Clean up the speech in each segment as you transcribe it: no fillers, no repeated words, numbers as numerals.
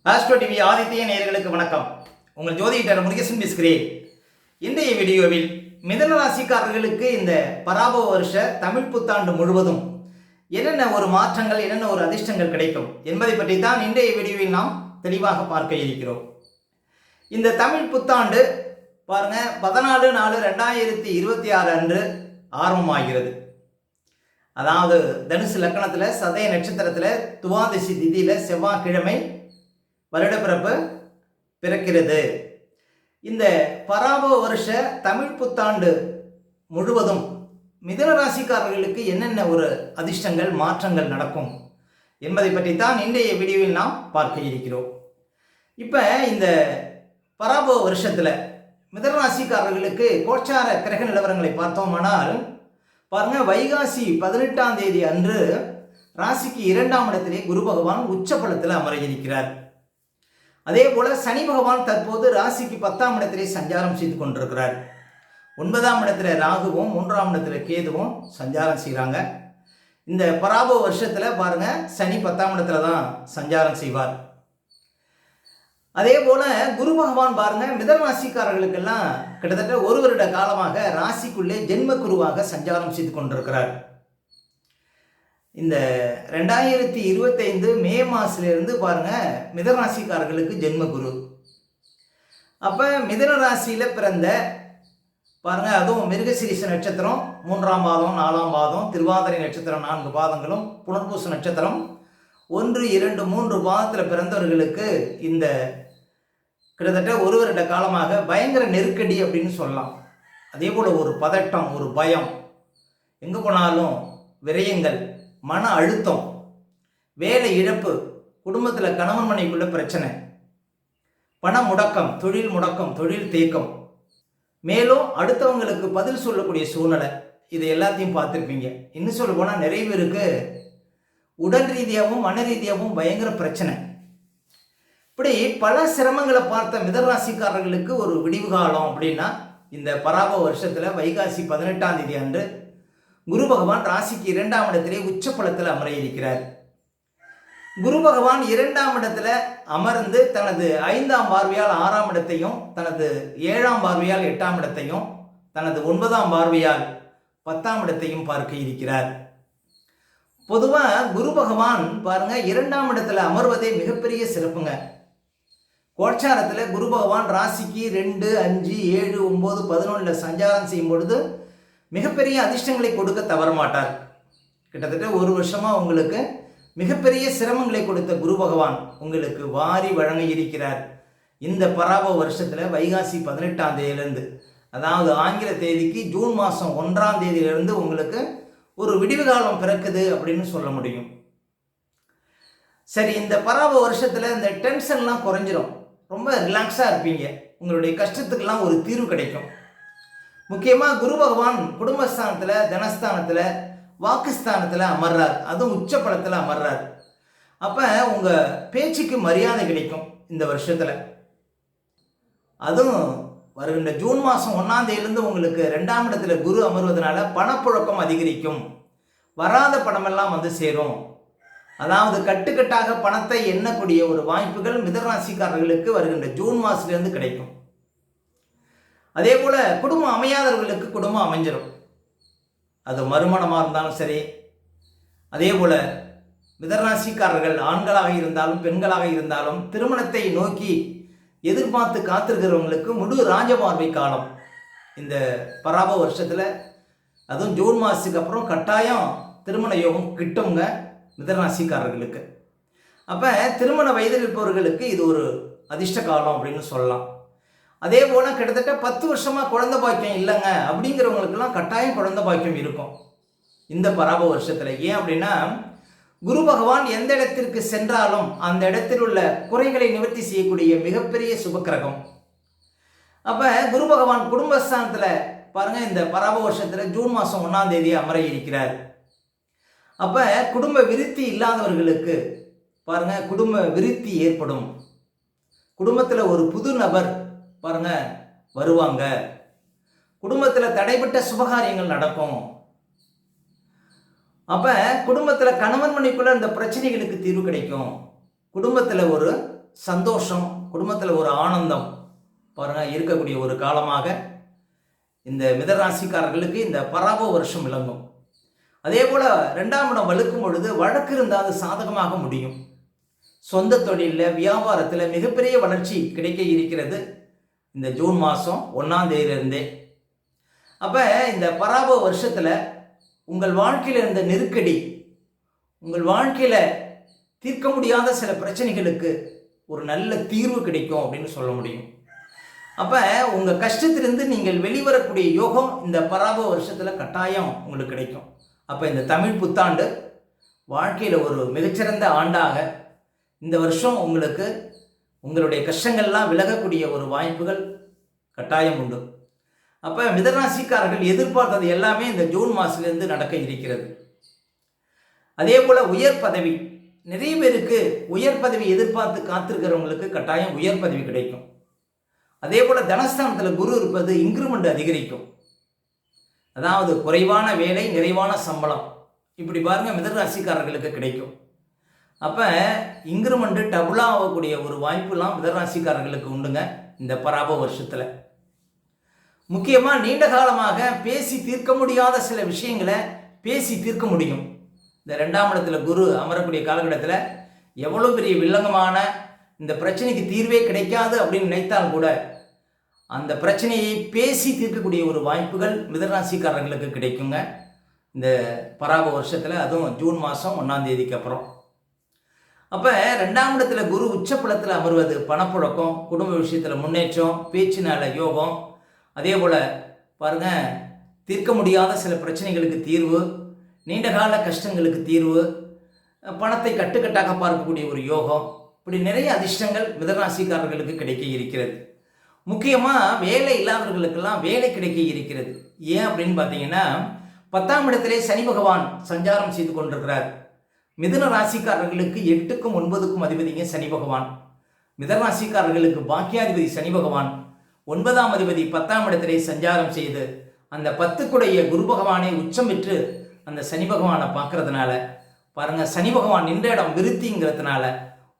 Astro TV Aditya நேயர்களுக்கு வணக்கம். உங்கள் ஜோதிடர் முருகேசன் பேசுகிறேன். இன்றைய வீடியோவில் மிதன ராசிக்காரர்களுக்கு இந்த பராபவ வருஷ தமிழ் புத்தாண்டு முழுவதும் என்னென்ன ஒரு மாற்றங்கள், என்னென்ன ஒரு அதிர்ஷ்டங்கள் கிடைக்கும் என்பதை பற்றி தான் இன்றைய வீடியோவில் நாம் தெளிவாக பார்க்க இருக்கிறோம். இந்த தமிழ் புத்தாண்டு பாருங்க 14/4/2026 அன்று ஆரம்பமாகிறது. அதாவது தனுசு லக்கணத்தில் சதய நட்சத்திரத்தில் துவாதசி திதியில் செவ்வாய்க்கிழமை வருடப்பிறப்பு பிறக்கிறது. இந்த பராபவ வருஷ தமிழ் புத்தாண்டு முழுவதும் மிதுன ராசிக்காரர்களுக்கு என்னென்ன ஒரு அதிர்ஷ்டங்கள், மாற்றங்கள் நடக்கும் என்பதை பற்றி தான் இன்றைய வீடியோவில் நாம் பார்க்க இருக்கிறோம். இப்போ இந்த பராபவ வருஷத்தில் மிதுன ராசிக்காரர்களுக்கு கோச்சார கிரக நிலவரங்களை பார்த்தோமானால் பாருங்க, வைகாசி 18ஆம் தேதி அன்று ராசிக்கு 2ஆம் இடத்திலே குரு பகவான் உச்சபலத்தில் அமர இருக்கிறார். அதே போல சனி பகவான் தற்போது ராசிக்கு 10ஆம் இடத்திலே சஞ்சாரம் செய்து கொண்டிருக்கிறார். 9ஆம் இடத்துல ராகுவும் 3ஆம் இடத்துல கேதுவும் சஞ்சாரம் செய்கிறாங்க. இந்த பராபவ வருஷத்தில் பாருங்க, சனி 10ஆம் இடத்துல தான் சஞ்சாரம் செய்வார். அதே போல குரு பகவான் பாருங்க, மிதுன ராசிக்காரர்களுக்கெல்லாம் கிட்டத்தட்ட ஒரு வருட காலமாக ராசிக்குள்ளே ஜென்ம குருவாக சஞ்சாரம் செய்து கொண்டிருக்கிறார். இந்த 2025 மே மாதத்திலிருந்து பாருங்க, மிதுன ராசிக்காரர்களுக்கு ஜென்ம குரு. அப்போ மிதுன ராசியில் பிறந்த பாருங்க, அதுவும் மிருகசீரிஷ நட்சத்திரம் 3ஆம் பாதம் 4ஆம் பாதம், திருவாதிரை நட்சத்திரம் 4 பாதங்களும், புனர்பூச நட்சத்திரம் 1, 2, 3 பாதத்தில் பிறந்தவர்களுக்கு இந்த கிட்டத்தட்ட ஒரு வருட காலமாக பயங்கர நெருக்கடி அப்படின்னு சொல்லலாம். அதே போல் ஒரு பதட்டம், ஒரு பயம், எங்கே போனாலும் விரயங்கள், மன அழுத்தம், வேலை இழப்பு, குடும்பத்தில் கணவன் மனைவிக்குள்ள பிரச்சனை, பண முடக்கம், தொழில் தேக்கம், மேலும் அடுத்தவங்களுக்கு பதில் சொல்லக்கூடிய சூழ்நிலை, இது எல்லாத்தையும் பார்த்துருப்பீங்க. இன்னும் சொல்ல போனால் நிறைய பேருக்கு உடல் ரீதியாகவும் மன ரீதியாகவும் பயங்கர பிரச்சனை. இப்படி பல சிரமங்களை பார்த்த மிதுன ராசிக்காரர்களுக்கு ஒரு விடிவு காலம் அப்படின்னா இந்த பராபவ வருஷத்தில் வைகாசி 18ஆம் தேதி அன்று குரு பகவான் ராசிக்கு 2ஆம் இடத்திலே உச்சபலத்தில் அமர இருக்கிறார். குரு பகவான் 2ஆம் இடத்துல அமர்ந்து தனது 5ஆம் பார்வையால் 6ஆம் இடத்தையும், தனது 7ஆம் பார்வையால் 8ஆம் இடத்தையும், தனது 9ஆம் பார்வையால் 10ஆம் இடத்தையும் பார்க்க இருக்கிறார். பொதுவாக குரு பகவான் பாருங்க 2ஆம் இடத்துல அமர்வதே மிகப்பெரிய சிறப்புங்க. கோச்சாரத்தில் குரு பகவான் ராசிக்கு 2, 5, 7, 9, 11 சஞ்சாரம் செய்யும் பொழுது மிகப்பெரிய அதிர்ஷ்டங்களை கொடுக்க தவற மாட்டார். கிட்டத்தட்ட ஒரு வருஷமாக உங்களுக்கு மிகப்பெரிய சிரமங்களை கொடுத்த குரு பகவான் உங்களுக்கு வாரி வழங்க இருக்கிறார். இந்த பராபவ வருஷத்தில் வைகாசி 18ஆம் தேதியிலிருந்து, அதாவது ஆங்கில தேதிக்கு ஜூன் மாதம் 1ஆம் தேதியிலிருந்து உங்களுக்கு ஒரு விடிவு காலம் பிறக்குது அப்படின்னு சொல்ல முடியும். சரி, இந்த பராபவ வருஷத்தில் இந்த டென்ஷன்லாம் குறைஞ்சிரும், ரொம்ப ரிலாக்ஸாக இருப்பீங்க, உங்களுடைய கஷ்டத்துக்கெல்லாம் ஒரு தீர்வு கிடைக்கும். முக்கியமாக குரு பகவான் குடும்பஸ்தானத்தில், தனஸ்தானத்தில், வாக்குஸ்தானத்தில் அமர்றார், அதுவும் உச்சபலத்தில் அமர்றார். அப்போ உங்கள் பேச்சுக்கு மரியாதை கிடைக்கும் இந்த வருஷத்தில். அதுவும் வருகின்ற ஜூன் மாதம் 1ஆம் தேதியிலிருந்து உங்களுக்கு 2ஆம் இடத்துல குரு அமர்வதனால பணப்புழக்கம் அதிகரிக்கும், வராத பணமெல்லாம் வந்து சேரும். அதாவது கட்டுக்கட்டாக பணத்தை எண்ணக்கூடிய ஒரு வாய்ப்புகள் மிதுன ராசிக்காரர்களுக்கு வருகின்ற ஜூன் மாதத்துலேருந்து கிடைக்கும். அதே போல் குடும்பம் அமையாதவர்களுக்கு குடும்பம் அமைஞ்சிடும், அது மறுமணமாக இருந்தாலும் சரி. அதே போல் மிதுன ராசிக்காரர்கள் ஆண்களாக இருந்தாலும் பெண்களாக இருந்தாலும் திருமணத்தை நோக்கி எதிர்பார்த்து காத்திருக்கிறவங்களுக்கு முழு ராஜபார்வை காலம் இந்த பராபவ வருஷத்தில். அதுவும் ஜூன் மாதத்துக்கு அப்புறம் கட்டாயம் திருமண யோகம் கிட்டுங்க மிதுன ராசிக்காரர்களுக்கு. அப்போ திருமண வயதில் இருப்பவர்களுக்கு இது ஒரு அதிர்ஷ்ட காலம் அப்படின்னு சொல்லலாம். அதே போல் கிட்டத்தட்ட 10 வருஷமாக குழந்தை பாக்கியம் இல்லைங்க அப்படிங்கிறவங்களுக்கெல்லாம் கட்டாயம் குழந்தை பாக்கியம் இருக்கும் இந்த பராபவ வருஷத்தில். ஏன் அப்படின்னா குரு பகவான் எந்த இடத்திற்கு சென்றாலும் அந்த இடத்தில் உள்ள குறைகளை நிவர்த்தி செய்யக்கூடிய மிகப்பெரிய சுபக்கிரகம். அப்போ குரு பகவான் குடும்பஸ்தானத்தில் பாருங்கள், இந்த பராபவ வருஷத்தில் ஜூன் மாதம் 1ஆம் தேதி அமர இருக்கிறார். அப்போ குடும்ப விருத்தி இல்லாதவர்களுக்கு பாருங்க குடும்ப விருத்தி ஏற்படும். குடும்பத்தில் ஒரு புது நபர் பாருங்க வருவாங்க, குடும்பத்தில் தடைப்பட்ட சுபகாரியங்கள் நடக்கும். அப்போ குடும்பத்தில் கணவன் மனைவிக்குள்ள இந்த பிரச்சனைகளுக்கு தீர்வு கிடைக்கும். குடும்பத்தில் ஒரு சந்தோஷம், குடும்பத்தில் ஒரு ஆனந்தம் பாருங்கள் இருக்கக்கூடிய ஒரு காலமாக இந்த மிதராசிக்காரர்களுக்கு இந்த பராப வருஷம் விளங்கும். அதே போல் 2ஆம் இடம் வலுக்கும் பொழுது வழக்கு இருந்தால் அது சாதகமாக முடியும். சொந்த தொழிலில், வியாபாரத்தில் மிகப்பெரிய வளர்ச்சி கிடைக்க இருக்கிறது இந்த ஜூன் மாதம் 1ஆம் தேதியிலிருந்தே. அப்போ இந்த பராப வருஷத்தில் உங்கள் வாழ்க்கையில் இருந்த நெருக்கடி, உங்கள் வாழ்க்கையில் தீர்க்க முடியாத சில பிரச்சனைகளுக்கு ஒரு நல்ல தீர்வு கிடைக்கும் அப்படின்னு சொல்ல முடியும். அப்போ உங்கள் கஷ்டத்திலிருந்து நீங்கள் வெளிவரக்கூடிய யோகம் இந்த பராப வருஷத்தில் கட்டாயம் உங்களுக்கு கிடைக்கும். அப்போ இந்த தமிழ் புத்தாண்டு வாழ்க்கையில் ஒரு மிகச்சிறந்த ஆண்டாக இந்த வருஷம் உங்களுக்கு உங்களுடைய கஷ்டங்கள்லாம் விலகக்கூடிய ஒரு வாய்ப்புகள் கட்டாயம் உண்டு. அப்போ மிதராசிக்காரர்கள் எதிர்பார்த்தது எல்லாமே இந்த ஜூன் மாதத்துலேருந்து நடக்க இருக்கிறது. அதே போல் உயர் பதவி, நிறைய பேருக்கு உயர் பதவி எதிர்பார்த்து காத்திருக்கிறவங்களுக்கு கட்டாயம் உயர் பதவி கிடைக்கும். அதே போல் தனஸ்தானத்தில் குரு இருப்பது இன்க்ரிமெண்ட் அதிகரிக்கும். அதாவது குறைவான வேலை, நிறைவான சம்பளம், இப்படி பாருங்கள் மிதராசிக்காரர்களுக்கு கிடைக்கும். அப்போ இன்க்ரிமெண்ட்டு டபுளாக ஆகக்கூடிய ஒரு வாய்ப்புலாம் மிதராசிக்காரர்களுக்கு உண்டுங்க இந்த பராப வருஷத்தில். முக்கியமாக நீண்ட காலமாக பேசி தீர்க்க முடியாத சில விஷயங்களை பேசி தீர்க்க முடியும். இந்த 2ஆம் இடத்துல குரு அமரக்கூடிய காலகட்டத்தில் எவ்வளோ பெரிய வில்லங்கமான இந்த பிரச்சனைக்கு தீர்வே கிடைக்காது அப்படின்னு நினைத்தால் கூட அந்த பிரச்சனையை பேசி தீர்க்கக்கூடிய ஒரு வாய்ப்புகள் மிதராசிக்காரர்களுக்கு கிடைக்குங்க இந்த பராப வருஷத்தில், அதுவும் ஜூன் மாதம் 1ஆம் தேதிக்கு அப்புறம். அப்போ 2ஆம் இடத்துல குரு உச்சப்பலத்தில் அமர்வது பணப்புழக்கம், குடும்ப விஷயத்தில் முன்னேற்றம், பேச்சினால யோகம், அதே போல் பாருங்கள் தீர்க்க முடியாத சில பிரச்சனைகளுக்கு தீர்வு, நீண்டகால கஷ்டங்களுக்கு தீர்வு, பணத்தை கட்டுக்கட்டாக பார்க்கக்கூடிய ஒரு யோகம், இப்படி நிறைய அதிர்ஷ்டங்கள் மிதராசிக்காரர்களுக்கு கிடைக்க இருக்கிறது. முக்கியமாக வேலை இல்லாதவர்களுக்கெல்லாம் வேலை கிடைக்க இருக்கிறது. ஏன் அப்படின்னு பார்த்தீங்கன்னா 10ஆம் இடத்திலே சனி பகவான் சஞ்சாரம் செய்து கொண்டிருக்கிறார். மிதுன ராசிக்காரர்களுக்கு 8க்கும் 9க்கும் அதிபதிங்க சனி பகவான். மிதராசிக்காரர்களுக்கு பாக்கியாதிபதி சனி பகவான் 9ஆம் அதிபதி 10ஆம் இடத்திலே சஞ்சாரம் செய்து அந்த 10க்குடைய குரு பகவானை உச்சம் பெற்று அந்த சனி பகவானை பார்க்கறதுனால பாருங்கள், சனி பகவான் நின்ற இடம் விருத்திங்கிறதுனால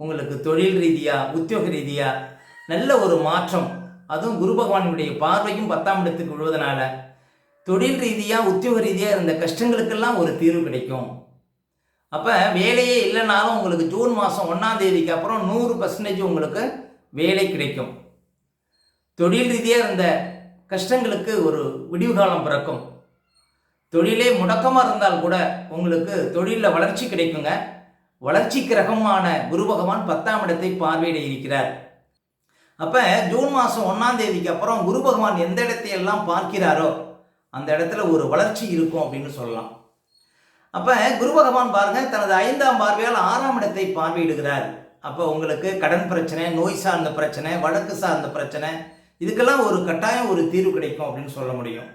உங்களுக்கு தொழில் ரீதியாக, உத்தியோக ரீதியாக நல்ல ஒரு மாற்றம், அதுவும் குரு பகவானுடைய பார்வையும் 10ஆம் இடத்துக்கு விழுவதனால தொழில் ரீதியாக, உத்தியோக ரீதியாக இருந்த கஷ்டங்களுக்கெல்லாம் ஒரு தீர்வு கிடைக்கும். அப்போ வேலையே இல்லைனாலும் உங்களுக்கு ஜூன் மாதம் 1ஆம் தேதிக்கு அப்புறம் 100% உங்களுக்கு வேலை கிடைக்கும். தொழில் ரீதியாக இருந்த கஷ்டங்களுக்கு ஒரு விடிவு காலம் பிறக்கும். தொழிலே முடக்கமாக இருந்தால் கூட உங்களுக்கு தொழிலில் வளர்ச்சி கிடைக்குங்க. வளர்ச்சி கிரகமான குரு பகவான் 10ஆம் இடத்தை பார்வையிட இருக்கிறார். அப்போ ஜூன் மாதம் 1ஆம் தேதிக்கு அப்புறம் குரு பகவான் எந்த இடத்தையெல்லாம் பார்க்கிறாரோ அந்த இடத்துல ஒரு வளர்ச்சி இருக்கும் அப்படின்னு சொல்லலாம். அப்போ குரு பகவான் பாருங்கள் தனது 5ஆம் பார்வையால் 6ஆம் இடத்தை பார்வையிடுகிறார். அப்போ உங்களுக்கு கடன் பிரச்சனை, நோய் சார்ந்த பிரச்சனை, வழக்கு சார்ந்த பிரச்சனை, இதுக்கெல்லாம் ஒரு கட்டாயம் ஒரு தீர்வு கிடைக்கும் அப்படின்னு சொல்ல முடியும்.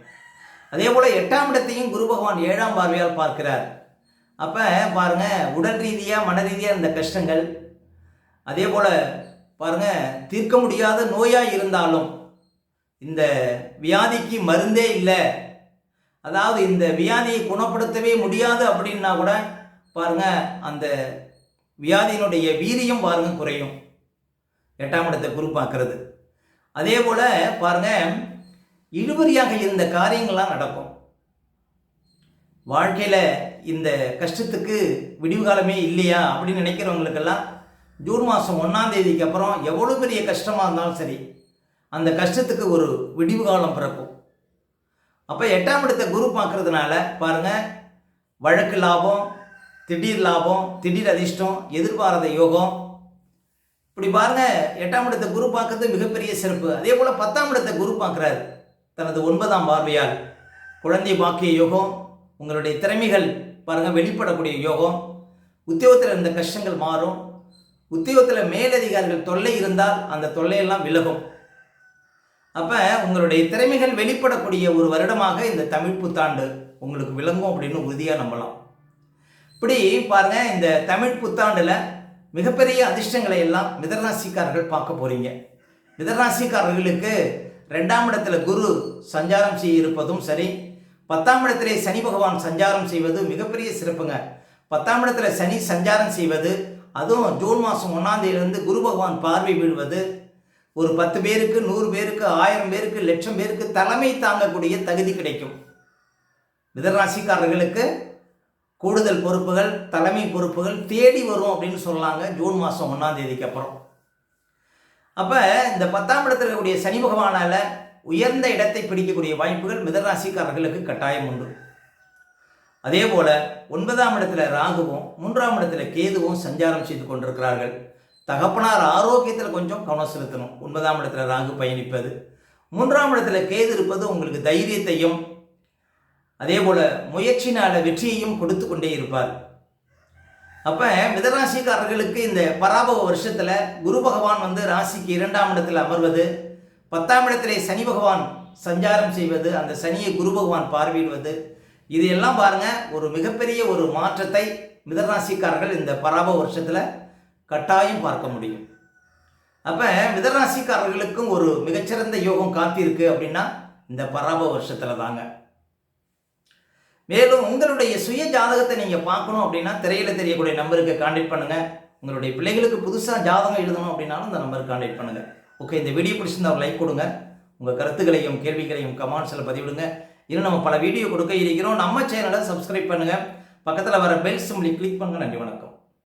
அதே போல் 8ஆம் இடத்தையும் குரு பகவான் 7ஆம் பார்வையால் பார்க்கிறார். அப்போ பாருங்கள் உடல் ரீதியாக, மன ரீதியாக இருந்த கஷ்டங்கள், அதே போல் பாருங்கள் தீர்க்க முடியாத நோயாக இருந்தாலும் இந்த வியாதிக்கு மருந்தே இல்லை, அதாவது இந்த வியாதியை குணப்படுத்தவே முடியாது அப்படின்னா கூட பாருங்கள் அந்த வியாதியினுடைய வீரியம் பாருங்கள் குறையும். 8ஆம் இடத்தை குரு பார்க்கறது. அதே போல் பாருங்கள் இழுபறியாக இருந்த காரியங்கள்லாம் நடக்கும். வாழ்க்கையில் இந்த கஷ்டத்துக்கு விடிவு காலமே இல்லையா அப்படின்னு நினைக்கிறவங்களுக்கெல்லாம் ஜூன் மாதம் 1ஆம் தேதிக்கு அப்புறம் எவ்வளோ பெரிய கஷ்டமாக இருந்தாலும் சரி அந்த கஷ்டத்துக்கு ஒரு விடிவு காலம் பிறக்கும். அப்போ 8ஆம் இடத்தை குரு பார்க்கறதுனால பாருங்கள் வழக்கு லாபம், திடீர் லாபம், திடீர் அதிர்ஷ்டம், எதிர்பாராத யோகம், இப்படி பாருங்கள் 8ஆம் இடத்தை குரு பார்க்கறது மிகப்பெரிய சிறப்பு. அதே போல் 10ஆம் இடத்தை குரு பார்க்குறாரு தனது 9ஆம் பார்வையால். குழந்தை பாக்கிய யோகம், உங்களுடைய திறமைகள் பாருங்கள் வெளிப்படக்கூடிய யோகம், உத்தியோகத்தில் இருந்த கஷ்டங்கள் மாறும், உத்தியோகத்தில் மேலதிகாரிகள் தொல்லை இருந்தால் அந்த தொல்லையெல்லாம் விலகும். அப்போ உங்களுடைய திறமைகள் வெளிப்படக்கூடிய ஒரு வருடமாக இந்த தமிழ் புத்தாண்டு உங்களுக்கு விளங்கும் அப்படின்னு உறுதியாக நம்பலாம். இப்படி பாருங்கள் இந்த தமிழ் புத்தாண்டில் மிகப்பெரிய அதிர்ஷ்டங்களை எல்லாம் மிதராசிக்காரர்கள் பார்க்க போகிறீங்க. மிதராசிக்காரர்களுக்கு 2ஆம் இடத்துல குரு சஞ்சாரம் செய்ய இருப்பதும் சரி, 10ஆம் இடத்திலே சனி பகவான் சஞ்சாரம் செய்வது மிகப்பெரிய சிறப்புங்க. 10ஆம் இடத்துல சனி சஞ்சாரம் செய்வது அதுவும் ஜூன் மாதம் 1 குரு பகவான் பார்வை விழுவது ஒரு 10 பேருக்கு 100 பேருக்கு 1000 பேருக்கு 1,00,000 பேருக்கு தலைமை தாங்கக்கூடிய தகுதி கிடைக்கும். மிதராசிக்காரர்களுக்கு கூடுதல் பொறுப்புகள் தலைமை பொறுப்புகள் தேடி வரும் அப்படின்னு சொல்லாங்க ஜூன் மாதம் 1 அப்புறம். அப்போ இந்த 10ஆம் இடத்தில் இருக்கக்கூடிய சனி பகவானால் உயர்ந்த இடத்தை பிடிக்கக்கூடிய வாய்ப்புகள் மிதராசிக்காரர்களுக்கு கட்டாயம் உண்டு. அதே போல் 9ஆம் இடத்துல ராகுவும் 3ஆம் இடத்துல கேதுவும் சஞ்சாரம் செய்து கொண்டிருக்கிறார்கள். தகப்பனார் ஆரோக்கியத்தில் கொஞ்சம் கவனம் செலுத்தணும். 9ஆம் இடத்துல ராகு பயணிப்பது, 3ஆம் இடத்துல கேது இருப்பது உங்களுக்கு தைரியத்தையும் அதே போல் முயற்சினால வெற்றியையும் கொடுத்து கொண்டே இருப்பார். அப்போ மிதராசிக்காரர்களுக்கு இந்த பராபவ வருஷத்தில் குரு பகவான் ராசிக்கு 2ஆம் இடத்தில் அமர்வது, 10ஆம் இடத்திலே சனி பகவான் சஞ்சாரம் செய்வது, அந்த சனியை குரு பகவான் பார்வையிடுவது, இது எல்லாம் பாருங்க ஒரு மிகப்பெரிய ஒரு மாற்றத்தை மிதராசிக்காரர்கள் இந்த பராபவ வருஷத்தில் கட்டாயம் பார்க்க முடியும். அப்போ மிதராசிக்காரர்களுக்கும் ஒரு மிகச்சிறந்த யோகம் காத்திருக்கு அப்படின்னா இந்த பராபவ வருஷத்தில் தாங்க. மேலும் உங்களுடைய சுய ஜாதகத்தை நீங்கள் பார்க்கணும் அப்படின்னா திரையில் தெரியக்கூடிய நம்பருக்கு கான்டாக்ட் பண்ணுங்கள். உங்களுடைய பிள்ளைகளுக்கு புதுசாக ஜாதகம் எழுதணும் அப்படின்னாலும் இந்த நம்பருக்கு கான்டாக்ட் பண்ணுங்கள். ஓகே, இந்த வீடியோ பிடிச்சிருந்தா ஒரு லைக் கொடுங்க. உங்கள் கருத்துக்களையும் கேள்விகளையும் கமெண்ட்ஸில் பதிவிடுங்க. இன்னும் நம்ம பல வீடியோ கொடுக்க இருக்கிறோம். நம்ம சேனலை சப்ஸ்கிரைப் பண்ணுங்கள். பக்கத்தில் வர பெல் சிம்பிளை கிளிக் பண்ணுங்கள். நன்றி, வணக்கம்.